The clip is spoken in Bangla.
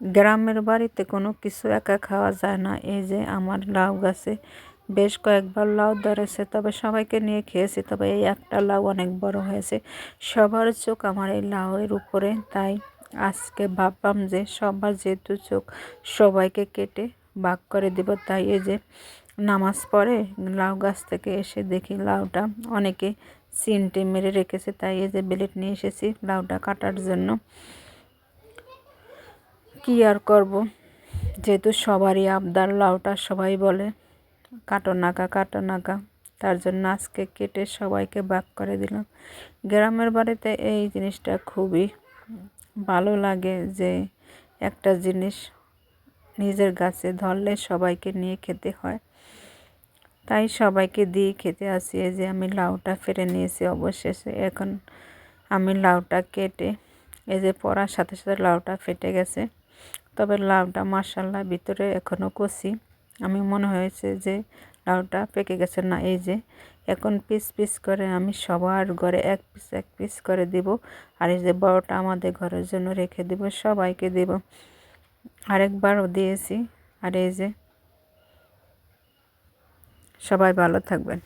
গ্রামের বাড়িতে কোনো কিছু একা খাওয়া যায় না। এই যে আমার লাউ গাছে বেশ কয়েকবার লাউ ধরেছে, তবে সবাইকে নিয়ে খেয়েছি, তবে এই একটা লাউ অনেক বড় হয়েছে। সবার চোখ আমার এই লাউয়ের উপরে, তাই আজকে ভাবলাম যে সবার যেহেতু চোখ, সবাইকে কেটে ভাগ করে দিব। তাই এই যে নামাজ পড়ে লাউ গাছ থেকে এসে দেখি লাউটা অনেকে চিমটে মেরে রেখেছে, তাই এই যে ব্লেড নিয়ে এসেছি লাউটা কাটার জন্য। কি আর করব, যেহেতু সবারই আবদার, লাউটা সবাই বলে কাটো নাকা কাটো নাকা, তার জন্য আজকে কেটে সবাইকে ভাগ করে দিলাম। গ্রামের বাড়িতে এই জিনিসটা খুবই ভালো লাগে যে একটা জিনিস নিজের গাছে ধরলে সবাইকে নিয়ে খেতে হয়, তাই সবাইকে দিয়ে খেতে আসি। এই যে আমি লাউটা ফেলে নিয়েছি অবশেষে। এখন আমি লাউটা কেটে এই যে পড়ার সাথে সাথে লাউটা ফেটে গেছে, তবে লাউটা মাশাআল্লাহ ভিতরে এখনও কচি। আমি মনে হয়েছে যে লাউটা পেকে গেছে না। এই যে এখন পিস পিস করে আমি সবার ঘরে এক পিস করে দিব, আর এই যে বড়টা আমাদের ঘরের জন্য রেখে দিব, সবাইকে দেব। আরেকবারও দিয়েছি। আর এই যে সবাই ভালো থাকবেন।